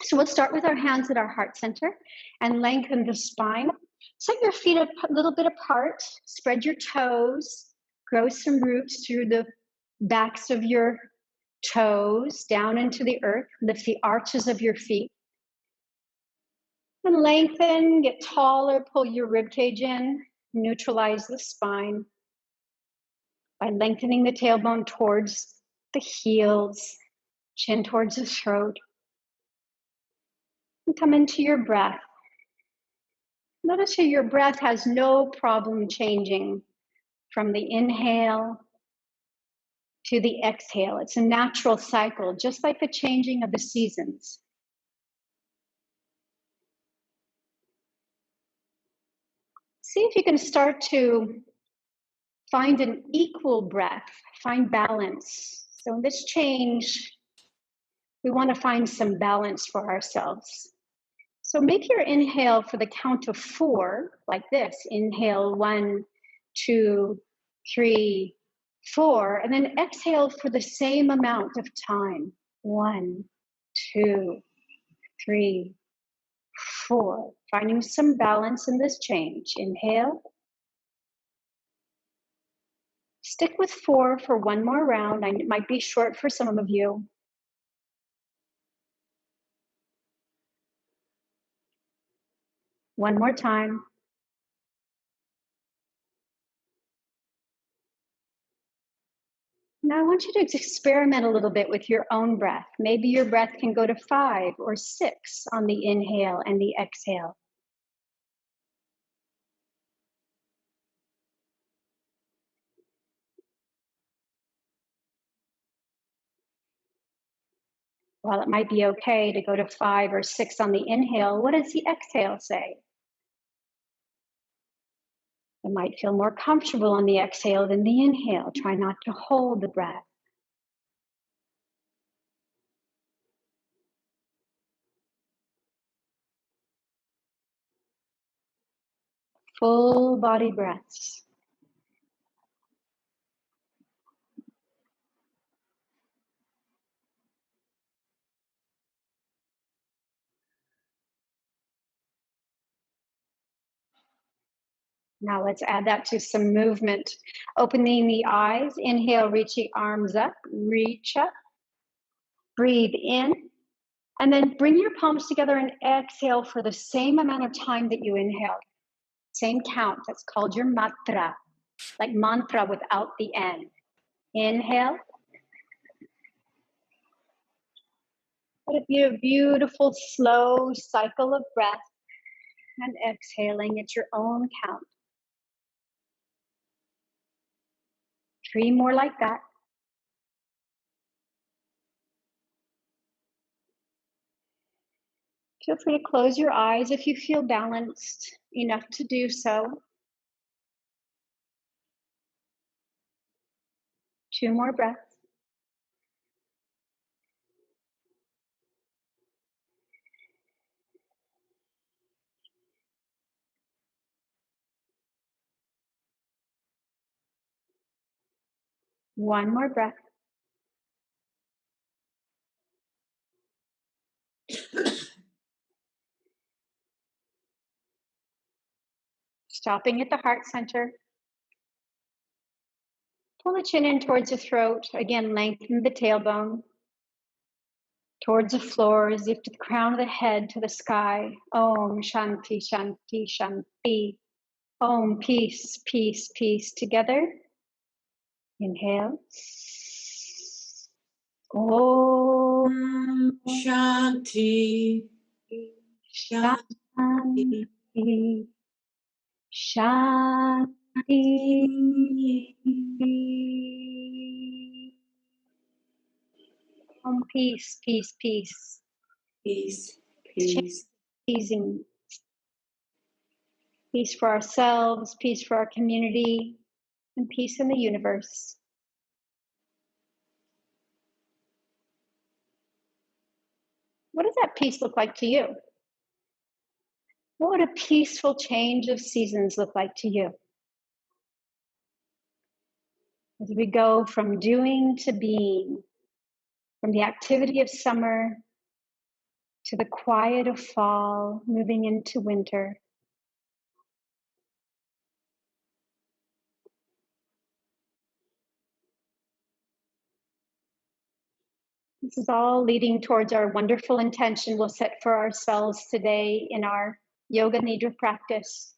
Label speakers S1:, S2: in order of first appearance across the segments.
S1: So we'll start with our hands at our heart center and lengthen the spine. Set your feet a little bit apart, spread your toes, grow some roots through the backs of your toes down into the earth. Lift the arches of your feet. And lengthen, get taller, pull your rib cage in, neutralize the spine by lengthening the tailbone towards the heels, chin towards the throat. And come into your breath. Notice how your breath has no problem changing from the inhale to the exhale. It's a natural cycle, just like the changing of the seasons. See if you can start to find an equal breath, find balance. So in this change, we want to find some balance for ourselves. So make your inhale for the count of 4, like this. Inhale 1, 2, 3, 4, and then exhale for the same amount of time. 1, 2, 3, 4. Finding some balance in this change. Inhale. Stick with 4 for one more round. It might be short for some of you. One more time. Now I want you to experiment a little bit with your own breath. Maybe your breath can go to 5 or 6 on the inhale and the exhale. While it might be okay to go to 5 or 6 on the inhale, what does the exhale say? It might feel more comfortable on the exhale than the inhale. Try not to hold the breath. Full body breaths. Now let's add that to some movement. Opening the eyes, inhale, reach the arms up, reach up. Breathe in, and then bring your palms together and exhale for the same amount of time that you inhaled. Same count, that's called your matra, like mantra without the N. Inhale. Let it be a beautiful, slow cycle of breath and exhaling at your own count. 3 more like that. Feel free to close your eyes if you feel balanced enough to do so. 2 more breaths. One more breath. Stopping at the heart center. Pull the chin in towards the throat. Again, lengthen the tailbone. Towards the floor, as if to the crown of the head to the sky. Om Shanti, Shanti, Shanti. Om, peace, peace, peace. Together. Inhale. Om
S2: Shanti,
S1: Shanti, Shanti. Om, peace, peace, peace.
S2: Peace, peace.
S1: Pleasing. Peace for ourselves, peace for our community, and peace in the universe. What does that peace look like to you? What would a peaceful change of seasons look like to you? As we go from doing to being, from the activity of summer to the quiet of fall, moving into winter. This is all leading towards our wonderful intention we'll set for ourselves today in our yoga nidra practice.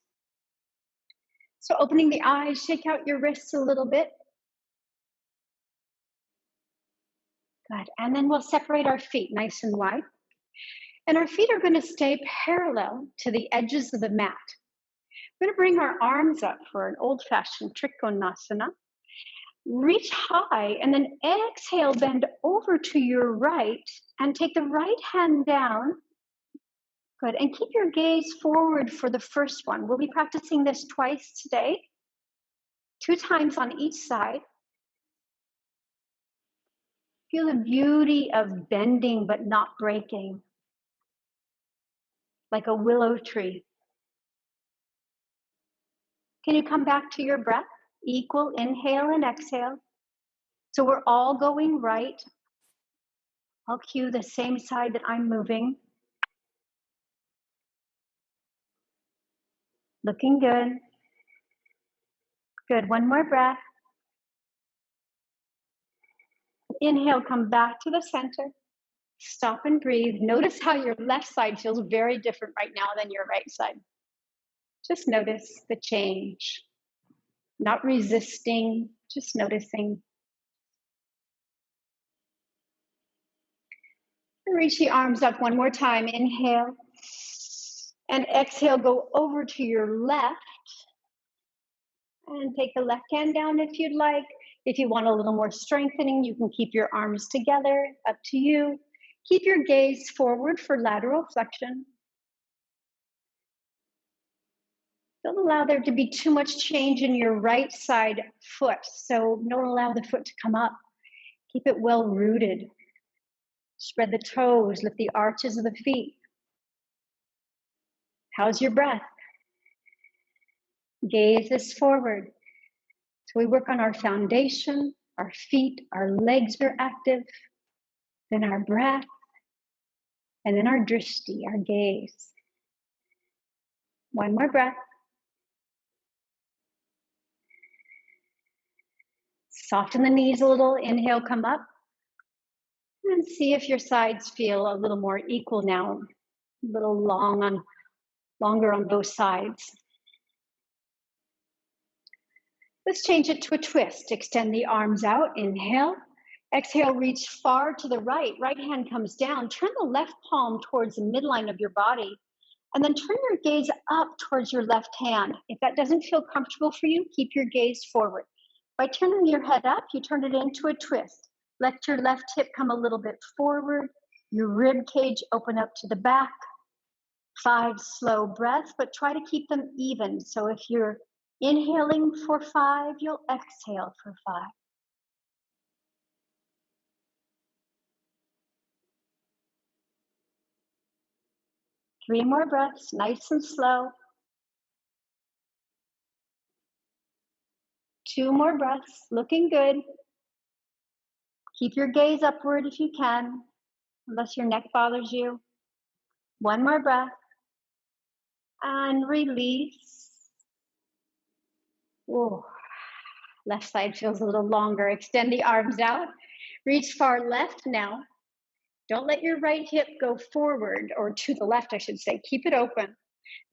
S1: So opening the eyes, shake out your wrists a little bit. Good. And then we'll separate our feet nice and wide. And our feet are going to stay parallel to the edges of the mat. We're going to bring our arms up for an old-fashioned Trikonasana. Reach high and then exhale, bend over to your right and take the right hand down. Good. And keep your gaze forward for the first one. We'll be practicing this twice today, 2 times on each side. Feel the beauty of bending but not breaking, like a willow tree. Can you come back to your breath? Equal inhale and exhale. So we're all going right. I'll cue the same side that I'm moving. Looking good. Good. One more breath. Inhale, come back to the center. Stop and breathe. Notice how your left side feels very different right now than your right side. Just notice the change. Not resisting, just noticing. Reach the arms up one more time. Inhale. And exhale, go over to your left. And take the left hand down if you'd like. If you want a little more strengthening, you can keep your arms together, up to you. Keep your gaze forward for lateral flexion. Don't allow there to be too much change in your right side foot, so don't allow the foot to come up. Keep it well rooted. Spread the toes, lift the arches of the feet. How's your breath? Gaze is forward. So we work on our foundation, our feet, our legs are active, then our breath, and then our drishti, our gaze. One more breath. Soften the knees a little. Inhale, come up. And see if your sides feel a little more equal now. A little longer on both sides. Let's change it to a twist. Extend the arms out. Inhale. Exhale, reach far to the right. Right hand comes down. Turn the left palm towards the midline of your body. And then turn your gaze up towards your left hand. If that doesn't feel comfortable for you, keep your gaze forward. By turning your head up, you turn it into a twist. Let your left hip come a little bit forward. Your rib cage open up to the back. 5 slow breaths, but try to keep them even. So if you're inhaling for 5, you'll exhale for 5. Three more breaths, nice and slow. 2 more breaths, looking good. Keep your gaze upward if you can, unless your neck bothers you. 1 more breath. And release. Whoa. Left side feels a little longer. Extend the arms out. Reach far left now. Don't let your right hip go forward, or to the left, I should say. Keep it open.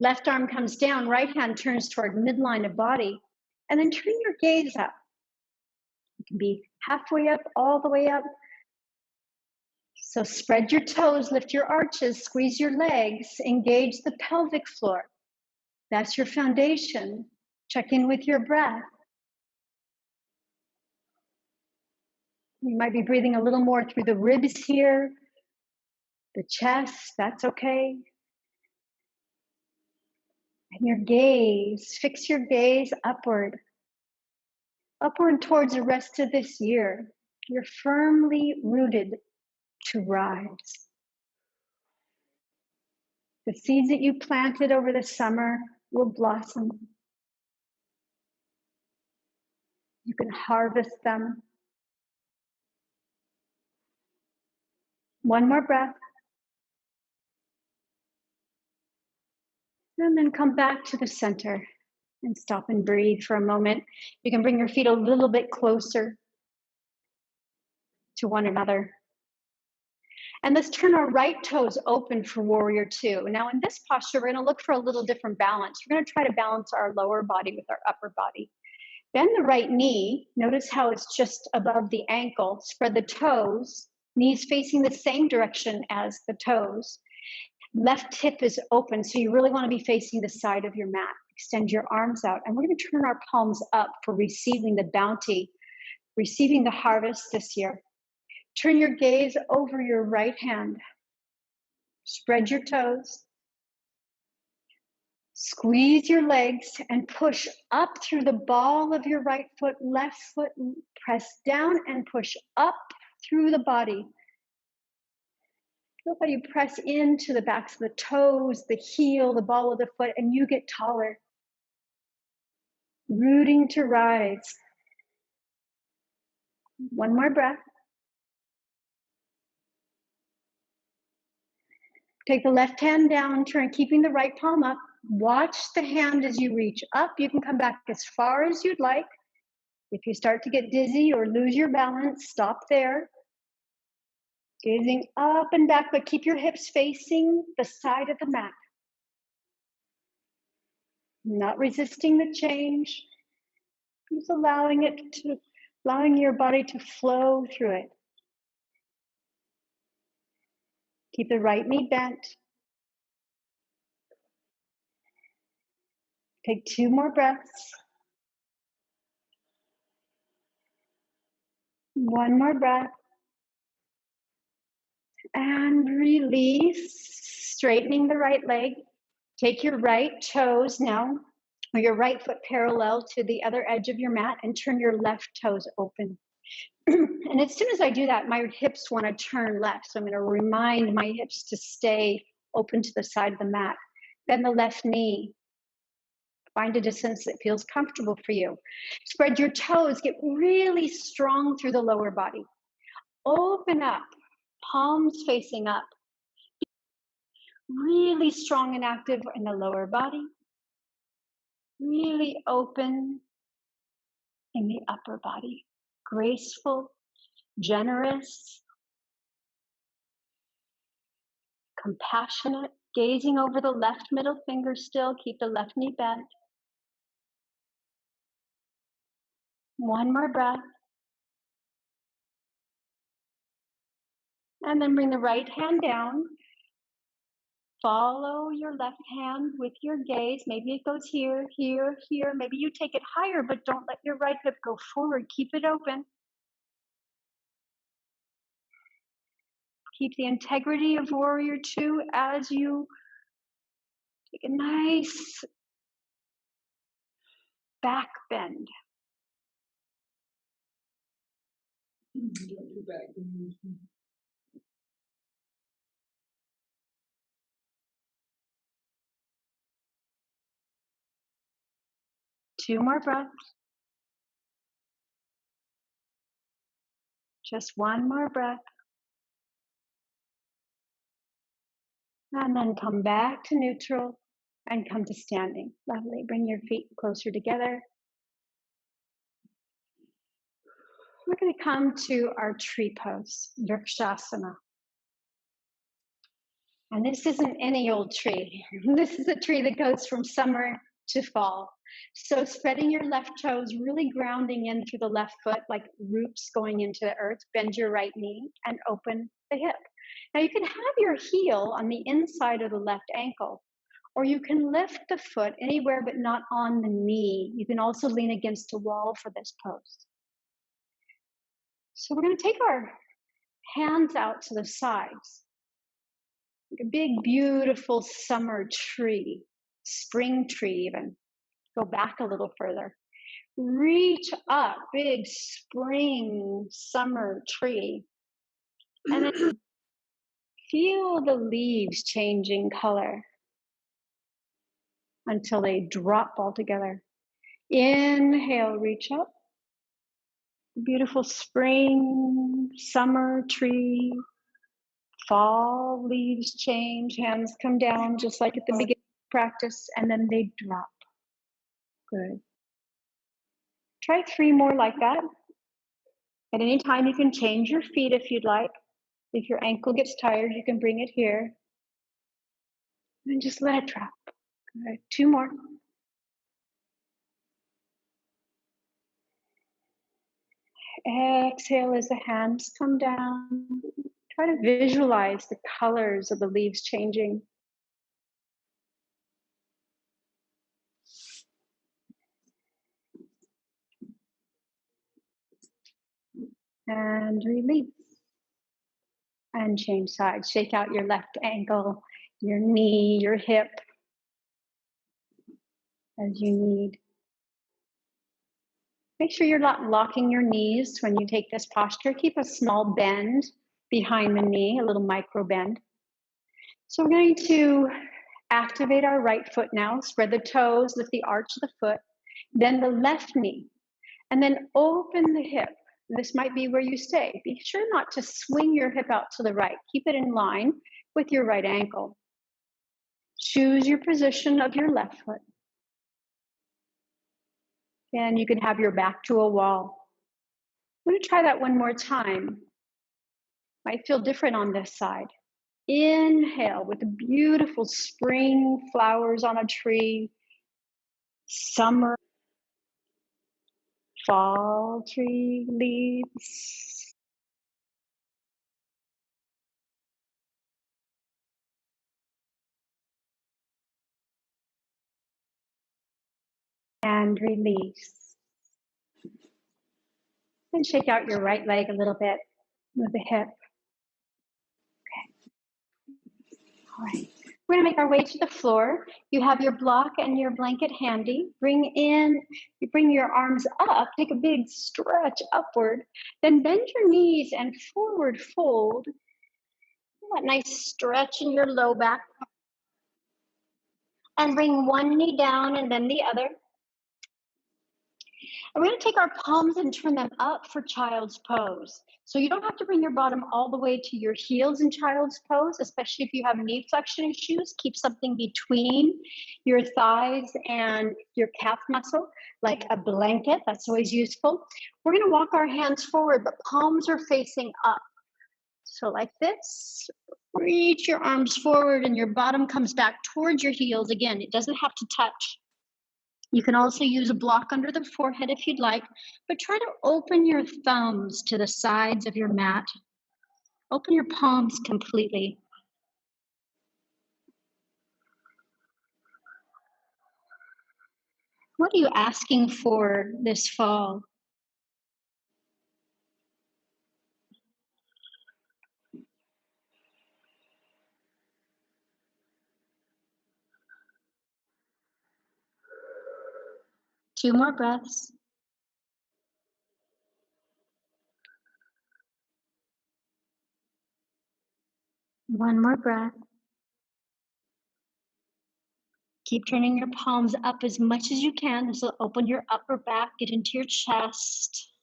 S1: Left arm comes down, right hand turns toward midline of body. And then turn your gaze up. You can be halfway up, all the way up. So spread your toes, lift your arches, squeeze your legs, engage the pelvic floor. That's your foundation. Check in with your breath. You might be breathing a little more through the ribs here, the chest, that's okay. And your gaze, fix your gaze upward. Upward towards the rest of this year. You're firmly rooted to rise. The seeds that you planted over the summer will blossom. You can harvest them. 1 more breath. And then come back to the center and stop and breathe for a moment. You can bring your feet a little bit closer to one another. And let's turn our right toes open for warrior two. Now in this posture, we're gonna look for a little different balance. We're gonna try to balance our lower body with our upper body. Bend the right knee. Notice how it's just above the ankle. Spread the toes, knees facing the same direction as the toes. Left hip is open, so you really want to be facing the side of your mat. Extend your arms out, and we're going to turn our palms up for receiving the bounty, receiving the harvest this year. Turn your gaze over your right hand. Spread your toes. Squeeze your legs and push up through the ball of your right foot, left foot, press down and push up through the body. Feel how you press into the backs of the toes, the heel, the ball of the foot, and you get taller. Rooting to rise. One more breath. Take the left hand down, turn, keeping the right palm up. Watch the hand as you reach up. You can come back as far as you'd like. If you start to get dizzy or lose your balance, stop there. Gazing up and back, but keep your hips facing the side of the mat. Not resisting the change. Just allowing your body to flow through it. Keep the right knee bent. Take 2 more breaths. 1 more breath. And release, straightening the right leg. Take your right toes now, or your right foot parallel to the other edge of your mat, and turn your left toes open. And as soon as I do that, my hips want to turn left. So I'm going to remind my hips to stay open to the side of the mat. Bend the left knee. Find a distance that feels comfortable for you. Spread your toes, get really strong through the lower body. Open up, palms facing up. Really strong and active in the lower body. Really open in the upper body. Graceful, generous, compassionate, gazing over the left middle finger still. Keep the left knee bent. 1 more breath. And then bring the right hand down. Follow your left hand with your gaze. Maybe it goes here, here, here. Maybe you take it higher, but don't let your right hip go forward. Keep it open. Keep the integrity of warrior two as you take a nice back bend. Two more breaths. Just 1 more breath. And then come back to neutral and come to standing. Lovely. Bring your feet closer together. We're going to come to our tree pose, Vrikshasana. And this isn't any old tree. This is a tree that goes from summer to fall. So spreading your left toes, really grounding in through the left foot, like roots going into the earth. Bend your right knee and open the hip. Now you can have your heel on the inside of the left ankle, or you can lift the foot anywhere but not on the knee. You can also lean against a wall for this pose. So we're going to take our hands out to the sides. Like a big, beautiful summer tree, spring tree even. Go back a little further. Reach up, big spring, summer tree. And then feel the leaves changing color until they drop all together. Inhale, reach up. Beautiful spring, summer tree. Fall leaves change, hands come down just like at the beginning. practice, and then they drop. Good. Try 3 more like that. At any time, you can change your feet if you'd like. If your ankle gets tired, you can bring it here. And just let it drop. Good. 2 more. Exhale as the hands come down. Try to visualize the colors of the leaves changing. And release. And change sides. Shake out your left ankle, your knee, your hip as you need. Make sure you're not locking your knees when you take this posture. Keep a small bend behind the knee, a little micro bend. So we're going to activate our right foot now. Spread the toes, lift the arch of the foot, then the left knee, and then open the hip. This might be where you stay. Be sure not to swing your hip out to the right. Keep it in line with your right ankle. Choose your position of your left foot. And you can have your back to a wall. I'm going to try that one more time. Might feel different on this side. Inhale with the beautiful spring flowers on a tree, summer, fall tree leaves. And release. And shake out your right leg a little bit with the hip. All right, we're gonna make our way to the floor. You have your block and your blanket handy. You bring your arms up, take a big stretch upward, then bend your knees and forward fold. That nice stretch in your low back. And bring one knee down and then the other. And we're gonna take our palms and turn them up for child's pose. So you don't have to bring your bottom all the way to your heels in child's pose, especially if you have knee flexion issues. Keep something between your thighs and your calf muscle, like a blanket. That's always useful. We're gonna walk our hands forward, but palms are facing up. So like this, reach your arms forward and your bottom comes back towards your heels. Again, it doesn't have to touch. You can also use a block under the forehead if you'd like, but try to open your thumbs to the sides of your mat. Open your palms completely. What are you asking for this fall? Two more breaths. One more breath. Keep turning your palms up as much as you can. This will open your upper back, get into your chest,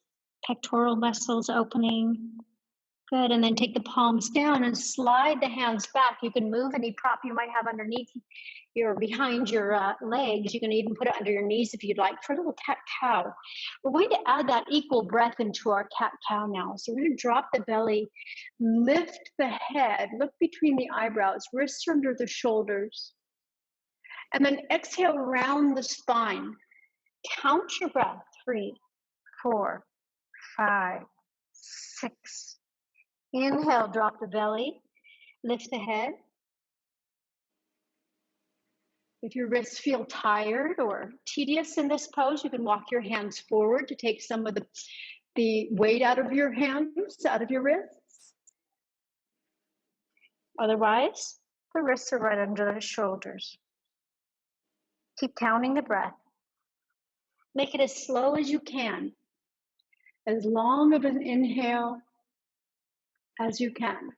S1: pectoral muscles opening. Good, and then take the palms down and slide the hands back. You can move any prop you might have underneath behind your legs. You can even put it under your knees if you'd like for a little cat-cow. We're going to add that equal breath into our cat-cow now. So we're going to drop the belly, lift the head, look between the eyebrows, wrists under the shoulders, and then exhale around the spine. Count your breath. 3, 4, 5, 6. Inhale, drop the belly, lift the head. If your wrists feel tired or tedious in this pose, you can walk your hands forward to take some of the weight out of your hands, out of your wrists. Otherwise, the wrists are right under the shoulders. Keep counting the breath. Make it as slow as you can, as long of an inhale as you can.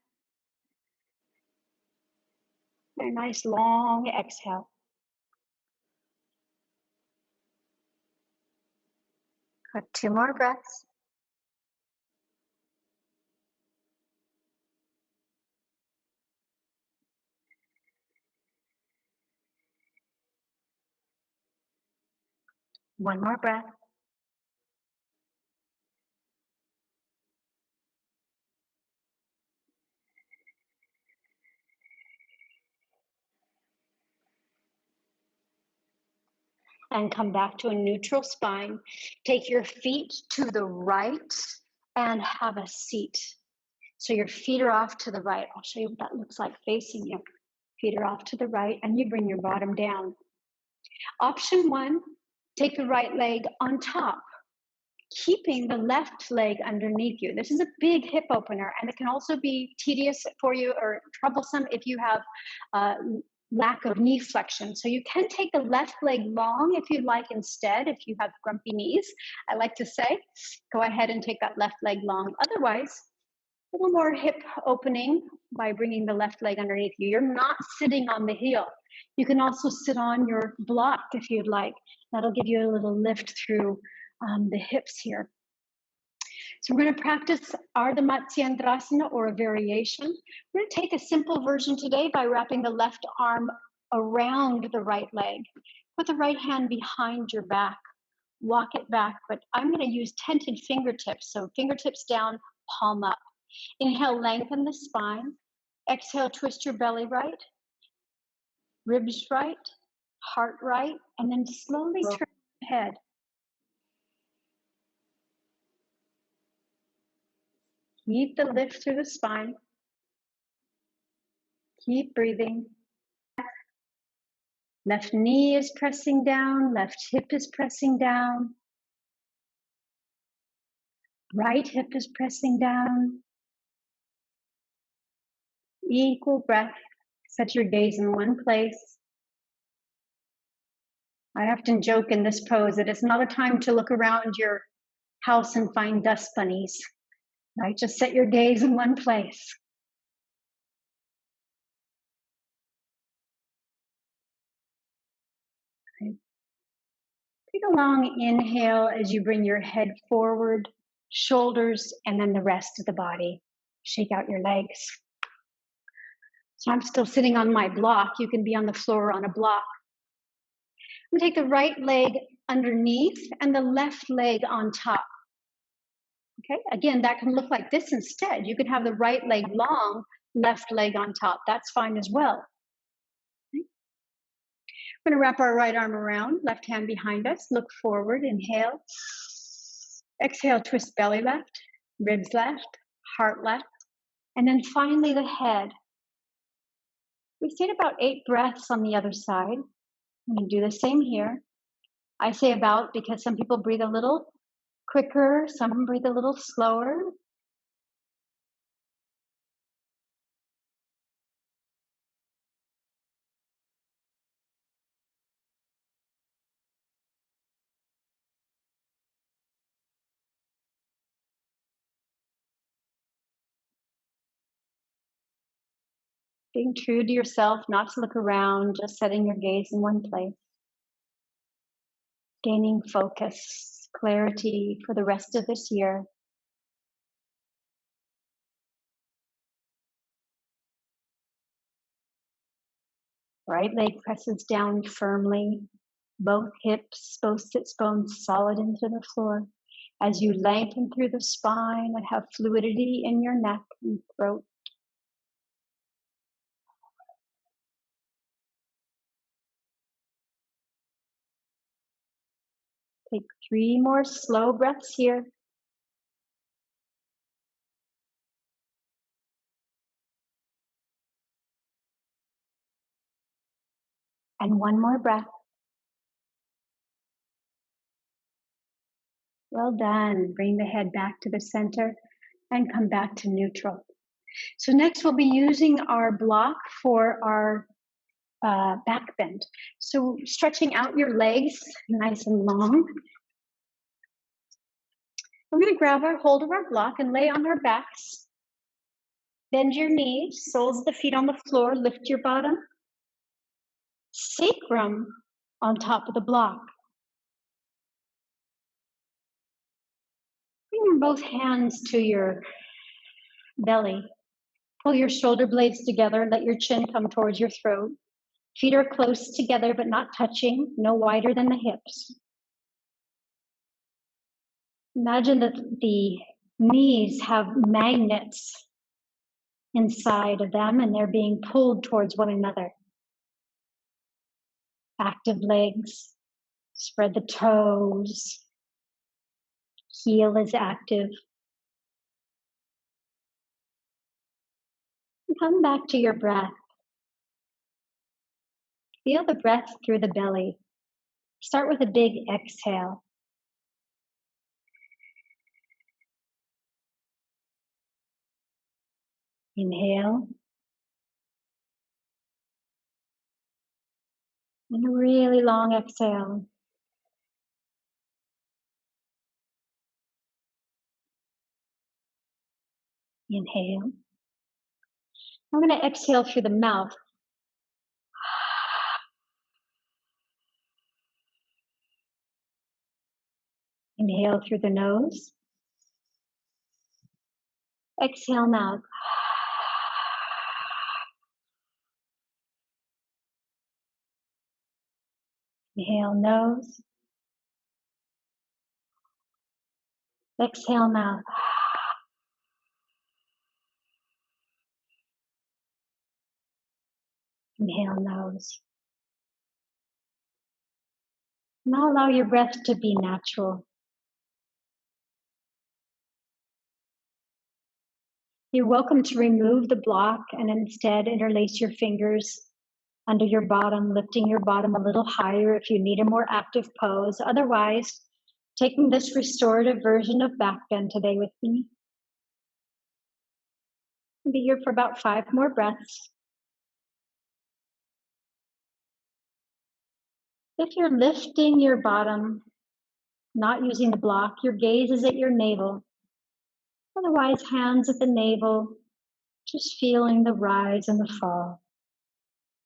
S1: A nice long exhale. Got 2 more breaths. One more breath. And come back to a neutral spine. Take your feet to the right and have a seat. So your feet are off to the right. I'll show you what that looks like facing you. Feet are off to the right and you bring your bottom down. Option one, take the right leg on top, keeping the left leg underneath you. This is a big hip opener and it can also be tedious for you or troublesome if you have lack of knee flexion. So you can take the left leg long if you'd like instead, if you have grumpy knees, I like to say, go ahead and take that left leg long. Otherwise, a little more hip opening by bringing the left leg underneath you. You're not sitting on the heel. You can also sit on your block if you'd like. That'll give you a little lift through the hips here. So we're going to practice Ardha Matsyendrasana or a variation. We're going to take a simple version today by wrapping the left arm around the right leg. Put the right hand behind your back. Walk it back, but I'm going to use tented fingertips. So fingertips down, palm up. Inhale, lengthen the spine. Exhale, twist your belly right, ribs right, heart right, and then slowly turn your head. Keep the lift through the spine. Keep breathing. Left knee is pressing down, left hip is pressing down. Right hip is pressing down. Equal breath. Set your gaze in one place. I often joke in this pose that it's not a time to look around your house and find dust bunnies. Right? Just set your gaze in one place. Okay. Take a long inhale as you bring your head forward, shoulders, and then the rest of the body. Shake out your legs. So I'm still sitting on my block. You can be on the floor on a block. I'm gonna take the right leg underneath and the left leg on top. Okay, again, that can look like this instead. You could have the right leg long, left leg on top. That's fine as well. Okay. We're gonna wrap our right arm around, left hand behind us, look forward, inhale. Exhale, twist belly left, ribs left, heart left, and then finally the head. We stayed about 8 breaths on the other side. I'm gonna do the same here. I say about because some people breathe a little quicker, some breathe a little slower. Being true to yourself, not to look around, just setting your gaze in one place. Gaining focus, clarity for the rest of this year. Right leg presses down firmly. Both hips, both sits bones solid into the floor. As you lengthen through the spine and have fluidity in your neck and throat. Take 3 more slow breaths here. And 1 more breath. Well done. Bring the head back to the center and come back to neutral. So next we'll be using our block for our back bend. So stretching out your legs nice and long. We're going to grab our hold of our block and lay on our backs. Bend your knees, soles of the feet on the floor, lift your bottom. Sacrum on top of the block. Bring both hands to your belly. Pull your shoulder blades together, let your chin come towards your throat. Feet are close together but not touching, no wider than the hips. Imagine that the knees have magnets inside of them and they're being pulled towards one another. Active legs, spread the toes, heel is active. And come back to your breath. Feel the breath through the belly. Start with a big exhale. Inhale. And a really long exhale. Inhale. I'm going to exhale through the mouth. Inhale through the nose. Exhale mouth. Inhale nose. Exhale mouth. Inhale nose. Now allow your breath to be natural. You're welcome to remove the block and instead interlace your fingers under your bottom, lifting your bottom a little higher if you need a more active pose. Otherwise, taking this restorative version of back bend today with me. Be here for about 5 more breaths. If you're lifting your bottom, not using the block, your gaze is at your navel. Otherwise, hands at the navel, just feeling the rise and the fall.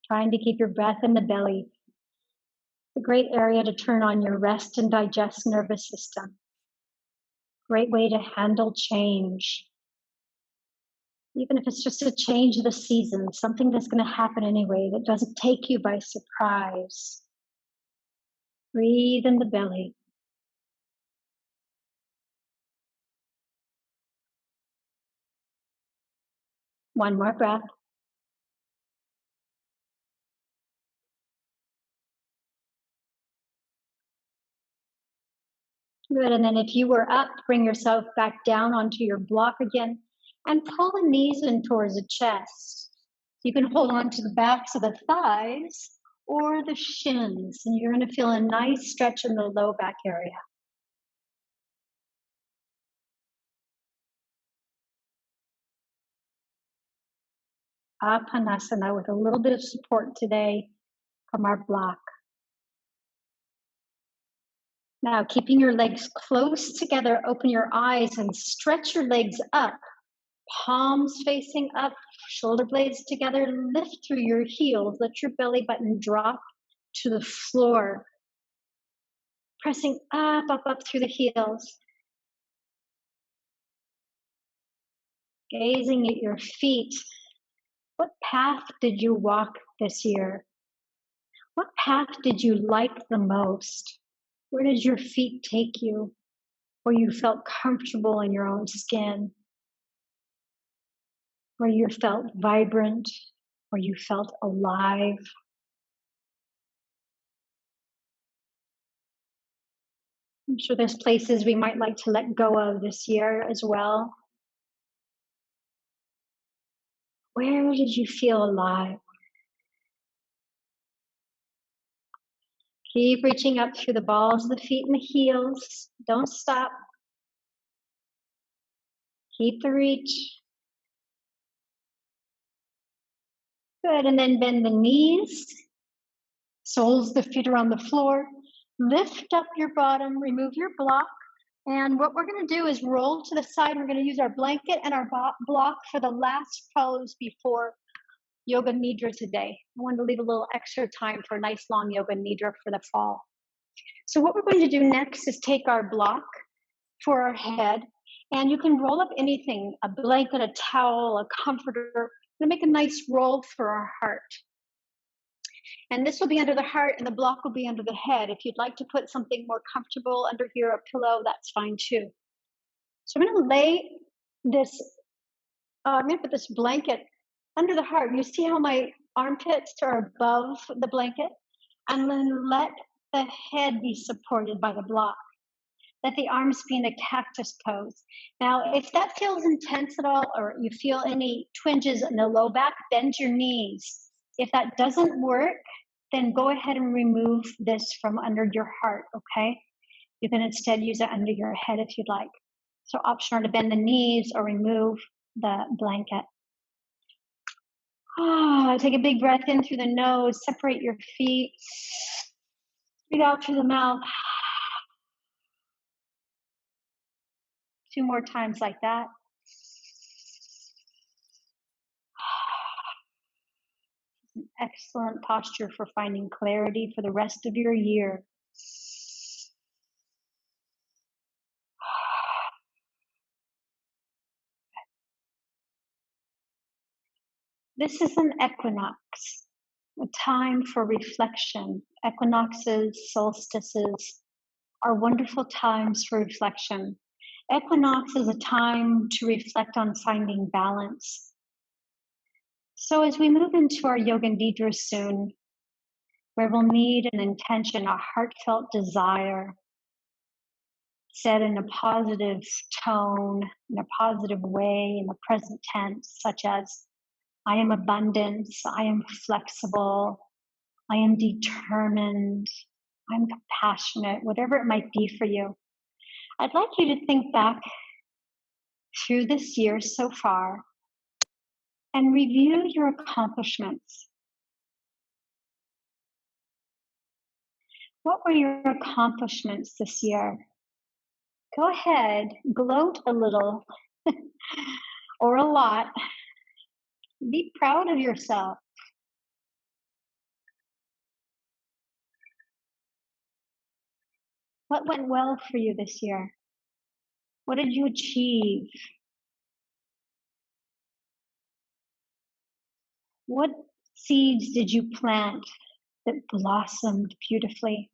S1: Trying to keep your breath in the belly. It's a great area to turn on your rest and digest nervous system. Great way to handle change. Even if it's just a change of the season, something that's going to happen anyway that doesn't take you by surprise. Breathe in the belly. One more breath. Good, and then if you were up, bring yourself back down onto your block again and pull the knees in towards the chest. You can hold on to the backs of the thighs or the shins, and you're going to feel a nice stretch in the low back area. Apanasana with a little bit of support today from our block. Now, keeping your legs close together, open your eyes and stretch your legs up. Palms facing up, shoulder blades together, lift through your heels. Let your belly button drop to the floor. Pressing up, up, up through the heels. Gazing at your feet. What path did you walk this year? What path did you like the most? Where did your feet take you? Where you felt comfortable in your own skin? Where you felt vibrant? Where you felt alive? I'm sure there's places we might like to let go of this year as well. Where did you feel alive? Keep reaching up through the balls of the feet and the heels. Don't stop. Keep the reach. Good, and then bend the knees. Soles of the feet are on the floor. Lift up your bottom, remove your block. And what we're going to do is roll to the side. We're going to use our blanket and our block for the last pose before Yoga Nidra today. I wanted to leave a little extra time for a nice long Yoga Nidra for the fall. So what we're going to do next is take our block for our head, and you can roll up anything, a blanket, a towel, a comforter, to make a nice roll for our heart. And this will be under the heart, and the block will be under the head. If you'd like to put something more comfortable under here, a pillow, that's fine too. So I'm going to lay this, I'm going to put this blanket under the heart. You see how my armpits are above the blanket? And then let the head be supported by the block. Let the arms be in a cactus pose. Now, if that feels intense at all, or you feel any twinges in the low back, bend your knees. If that doesn't work, then go ahead and remove this from under your heart, okay? You can instead use it under your head if you'd like. So optional to bend the knees or remove the blanket. Take a big breath in through the nose, separate your feet, breathe out through the mouth. 2 more times like that. Excellent posture for finding clarity for the rest of your year. This is an equinox, a time for reflection. Equinoxes, solstices are wonderful times for reflection. Equinox is a time to reflect on finding balance. So as we move into our Yoga Nidra soon, where we'll need an intention, a heartfelt desire, said in a positive tone, in a positive way, in the present tense, such as, I am abundance, I am flexible, I am determined, I'm compassionate, whatever it might be for you. I'd like you to think back through this year so far and review your accomplishments. What were your accomplishments this year? Go ahead, gloat a little or a lot. Be proud of yourself. What went well for you this year? What did you achieve? What seeds did you plant that blossomed beautifully?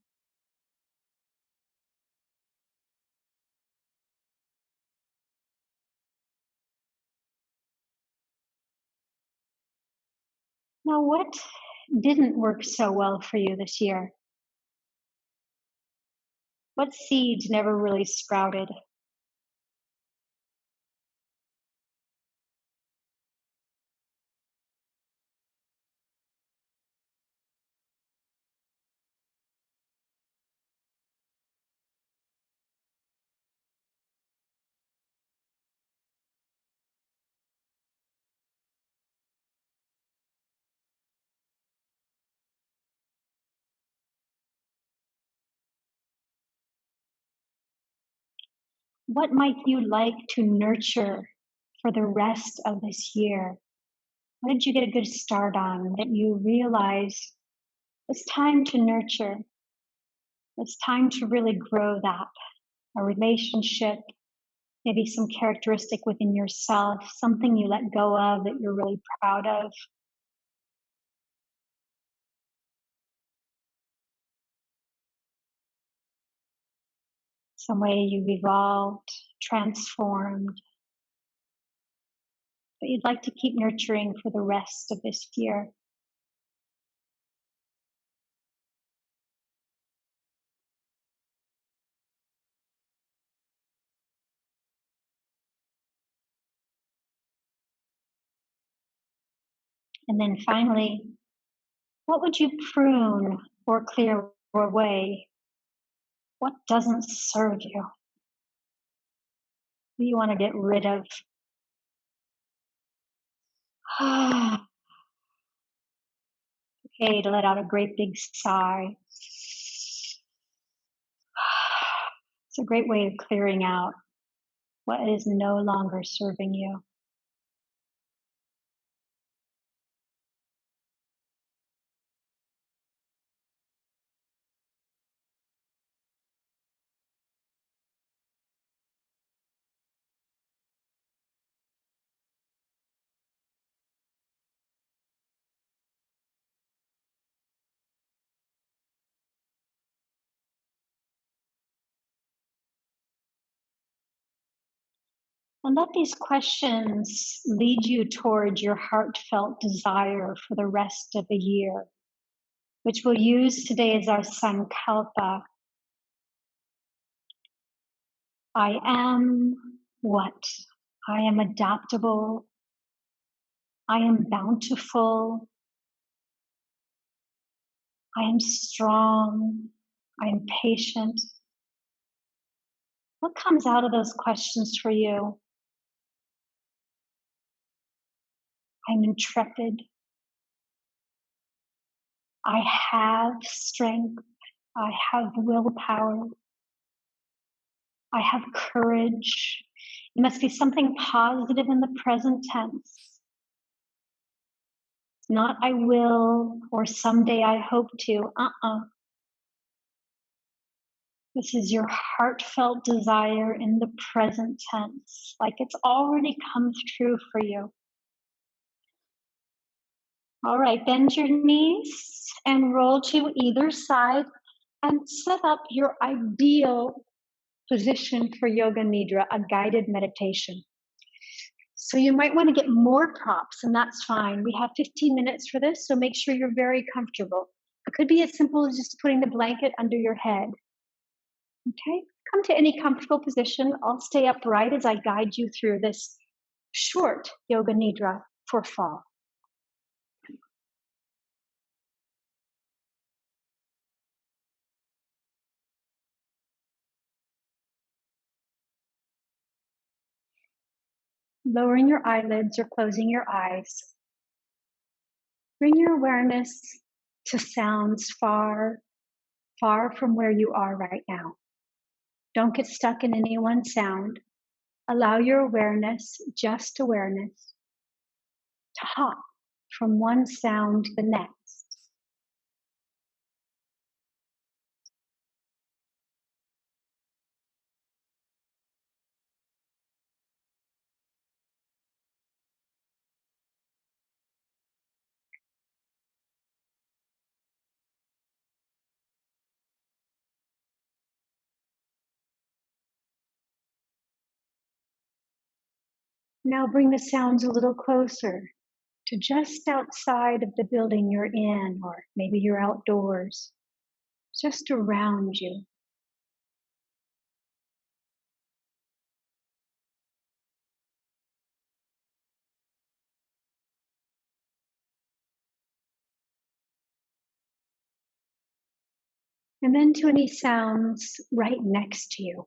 S1: Now, what didn't work so well for you this year? What seeds never really sprouted? What might you like to nurture for the rest of this year? What did you get a good start on that you realize it's time to nurture? It's time to really grow that, a relationship, maybe some characteristic within yourself, something you let go of that you're really proud of. Some way you've evolved, transformed, that you'd like to keep nurturing for the rest of this year. And then finally, what would you prune or clear away? What doesn't serve you? What do you want to get rid of? Okay, to let out a great big sigh. It's a great way of clearing out what is no longer serving you. And let these questions lead you towards your heartfelt desire for the rest of the year, which we'll use today as our sankalpa. I am what? I am adaptable. I am bountiful. I am strong. I am patient. What comes out of those questions for you? I'm intrepid. I have strength. I have willpower. I have courage. It must be something positive in the present tense. It's not I will or someday I hope to. This is your heartfelt desire in the present tense, like it's already come true for you. All right, bend your knees and roll to either side and set up your ideal position for Yoga Nidra, a guided meditation. So you might want to get more props, and that's fine. We have 15 minutes for this, so make sure you're very comfortable. It could be as simple as just putting the blanket under your head. Okay, come to any comfortable position. I'll stay upright as I guide you through this short Yoga Nidra for fall. Lowering your eyelids or closing your eyes. Bring your awareness to sounds far, far from where you are right now. Don't get stuck in any one sound. Allow your awareness, just awareness, to hop from one sound to the next. Now bring the sounds a little closer to just outside of the building you're in, or maybe you're outdoors, just around you. And then to any sounds right next to you.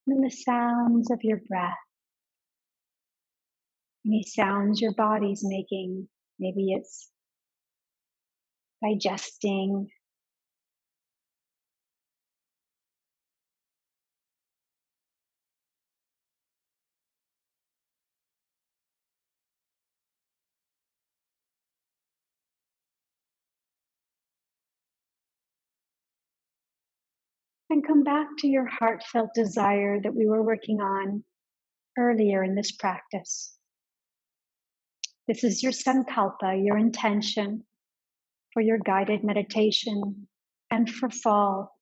S1: And the sounds of your breath. Any sounds your body's making. Maybe it's digesting. And come back to your heartfelt desire that we were working on earlier in this practice. This is your sankalpa, your intention for your guided meditation and for fall.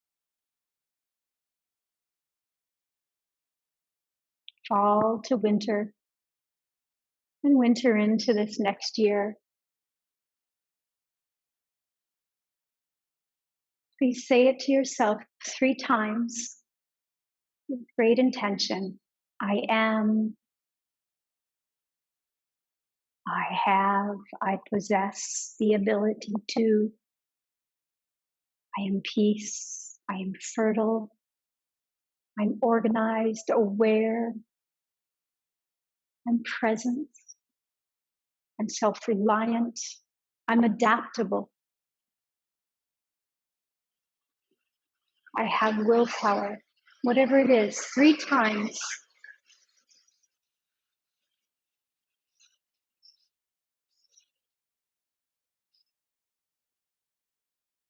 S1: Fall to winter, and winter into this next year. Please say it to yourself 3 times with great intention. I am, I have, I possess the ability to. I am peace, I am fertile, I'm organized, aware, I'm present, I'm self-reliant, I'm adaptable. I have willpower, whatever it is, 3 times.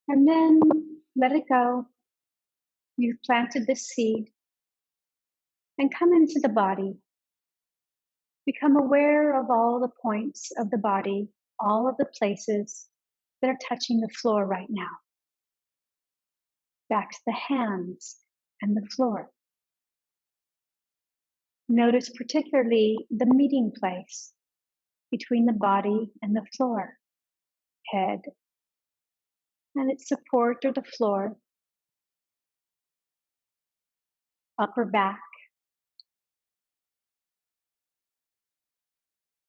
S1: And then let it go. You've planted this seed. And come into the body. Become aware of all the points of the body, all of the places that are touching the floor right now. Back to the hands and the floor. Notice particularly the meeting place between the body and the floor, head and its support or the floor, upper back,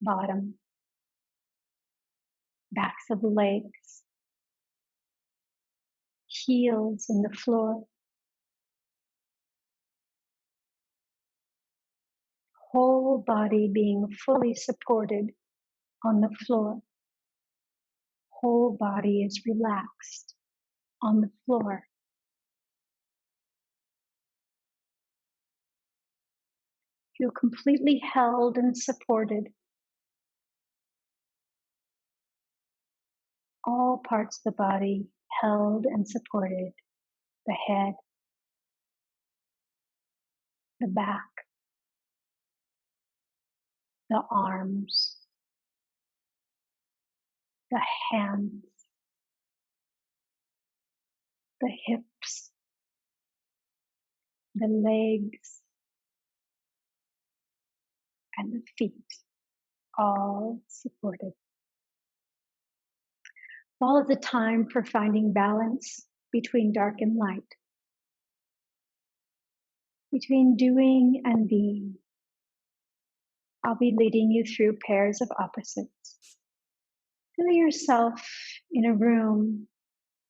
S1: bottom, backs of the legs, heels in the floor, whole body being fully supported on the floor. Whole body is relaxed on the floor. Feel completely held and supported. All parts of the body held and supported. The head, the back, the arms, the hands, the hips, the legs, and the feet, all supported. Follow the time for finding balance between dark and light, between doing and being. I'll be leading you through pairs of opposites. Feel yourself in a room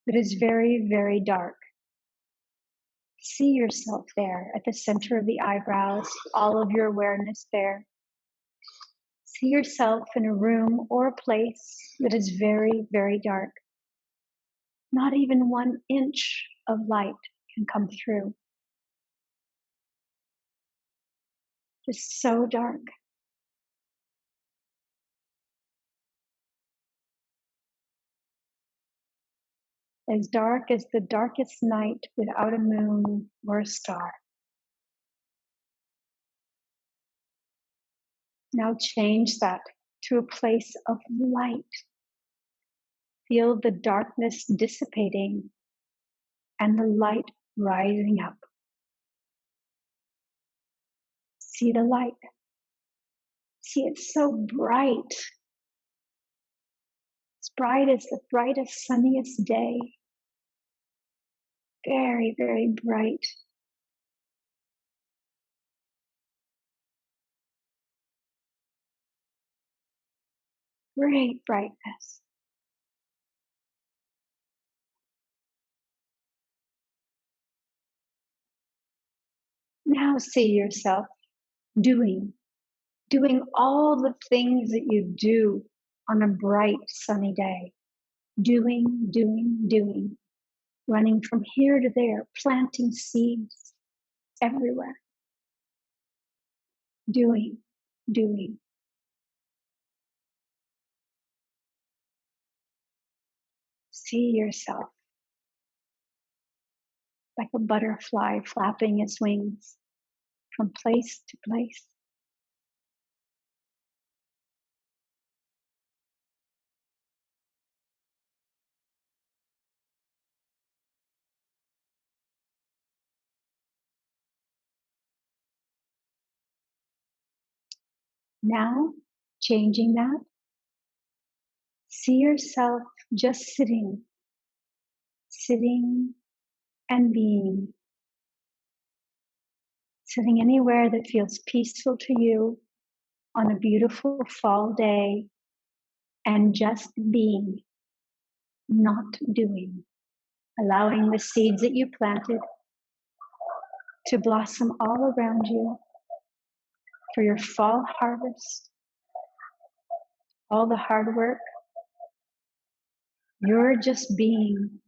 S1: that is very, very dark. See yourself there at the center of the eyebrows, all of your awareness there. See yourself in a room or a place that is very, very dark. Not even 1 inch of light can come through. Just so dark. As dark as the darkest night without a moon or a star. Now change that to a place of light. Feel the darkness dissipating and the light rising up. See the light. See it so bright. As bright as the brightest, sunniest day. Very, very bright. Great brightness. Now see yourself doing all the things that you do on a bright, sunny day. Doing. Running from here to there, planting seeds everywhere. Doing. See yourself like a butterfly flapping its wings from place to place. Now, changing that, see yourself just sitting and being. Sitting anywhere that feels peaceful to you on a beautiful fall day and just being, not doing. Allowing the seeds that you planted to blossom all around you for your fall harvest, all the hard work. You're just being.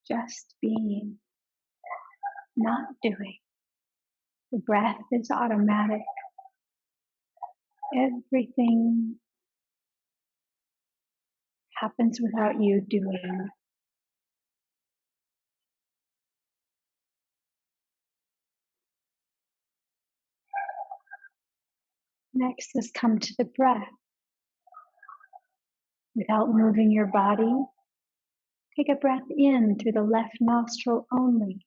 S1: Just being, not doing. The breath is automatic. Everything Happens without you doing. Next, let's come to the breath. Without moving your body, take a breath in through the left nostril only.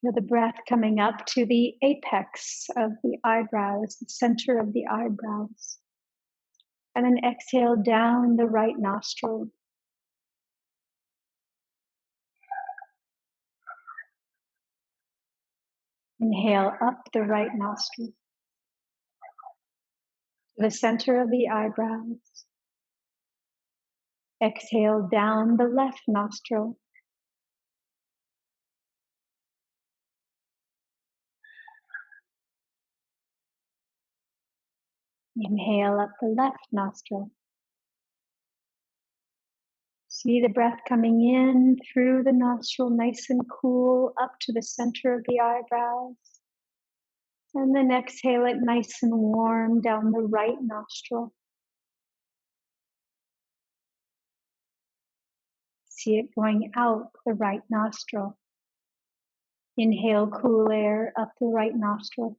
S1: Feel the breath coming up to the apex of the eyebrows, the center of the eyebrows. And then exhale down the right nostril. Inhale up the right nostril to the center of the eyebrows. Exhale down the left nostril. Inhale up the left nostril. See the breath coming in through the nostril, nice and cool, up to the center of the eyebrows. And then exhale it nice and warm down the right nostril. See it going out the right nostril. Inhale cool air up the right nostril.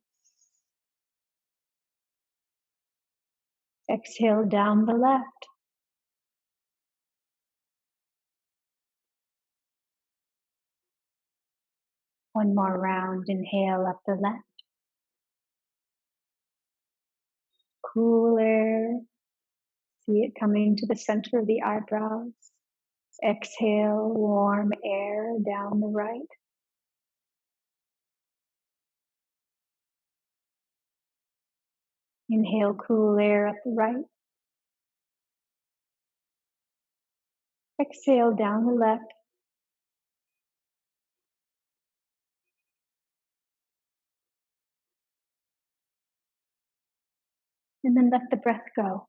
S1: Exhale down the left. One more round. Inhale up the left. Cool air. See it coming to the center of the eyebrows. Exhale warm air down the right. Inhale cool air up the right. Exhale down the left. And then let the breath go.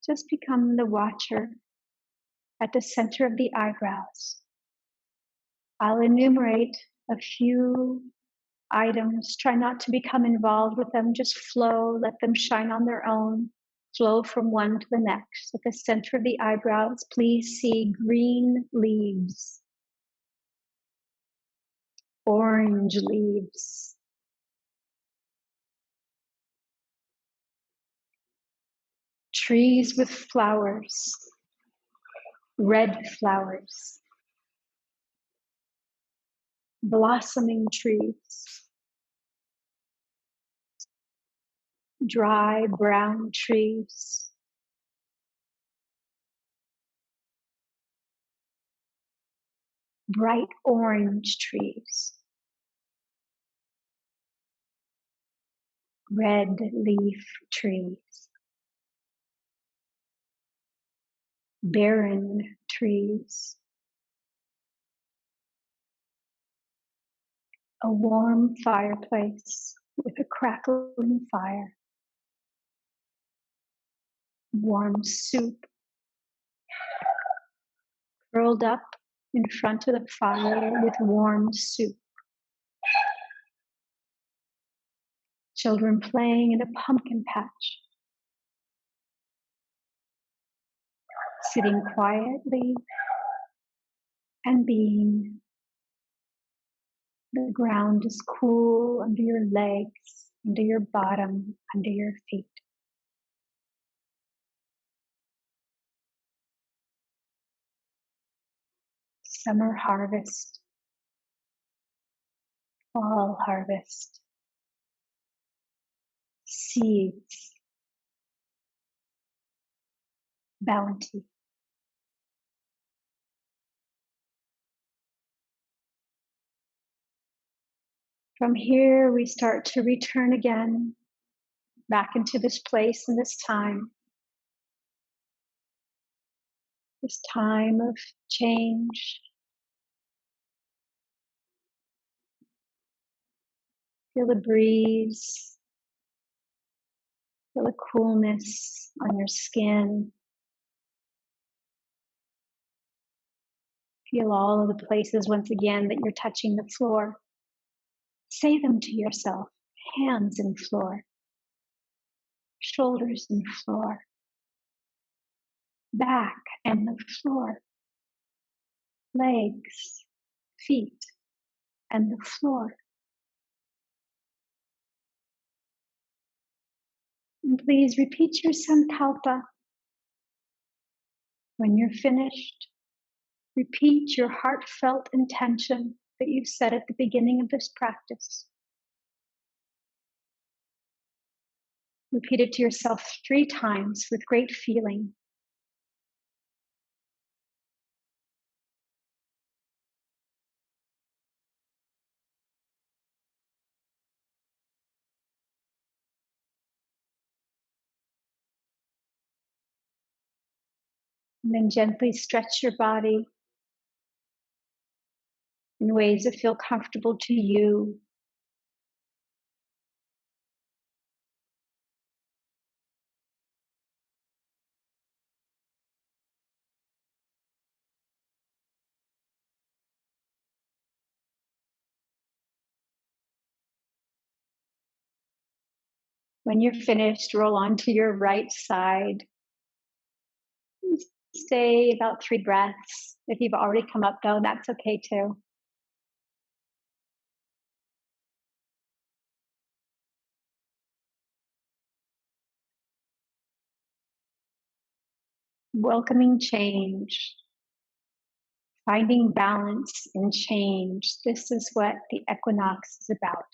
S1: Just become the watcher at the center of the eyebrows. I'll enumerate a few items. Try not to become involved with them. Just flow. Let them shine on their own. Flow from one to the next. At the center of the eyebrows, please see green leaves, orange leaves, trees with flowers, red flowers, blossoming trees, dry brown trees, bright orange trees, red leaf trees, barren trees, a warm fireplace with a crackling fire, warm soup curled up in front of the fire with warm soup, children playing in a pumpkin patch, sitting quietly and being. The ground is cool under your legs, under your bottom, under your feet. Summer harvest, fall harvest, seeds, bounty. From here, we start to return again back into this place and this time of change. Feel the breeze, feel the coolness on your skin. Feel all of the places once again that you're touching the floor. Say them to yourself, hands in floor, shoulders in floor, back and the floor, legs, feet, and the floor. And please repeat your sankalpa. When you're finished, repeat your heartfelt intention that you set at the beginning of this practice. Repeat it to yourself 3 times with great feeling. And then gently stretch your body in ways that feel comfortable to you. When you're finished, roll onto your right side. Stay about 3 breaths. If you've already come up, though, that's okay too. Welcoming change, finding balance in change. This is what the equinox is about.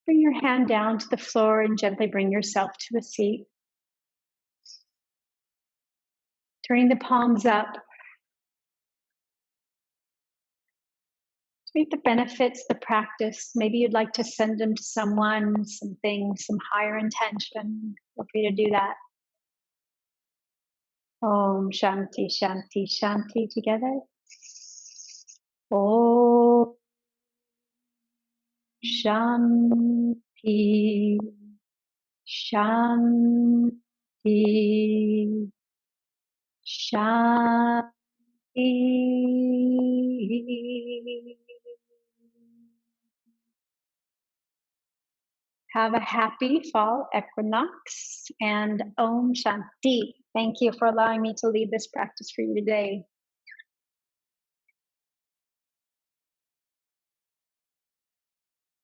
S1: Bring your hand down to the floor and gently bring yourself to a seat. Turning the palms up. Read the benefits, the practice. Maybe you'd like to send them to someone, something, some higher intention. Feel free to do that. Om Shanti, Shanti, Shanti together. Om Shanti, Shanti, Shanti. Have a happy fall equinox and Om Shanti. Thank you for allowing me to lead this practice for you today.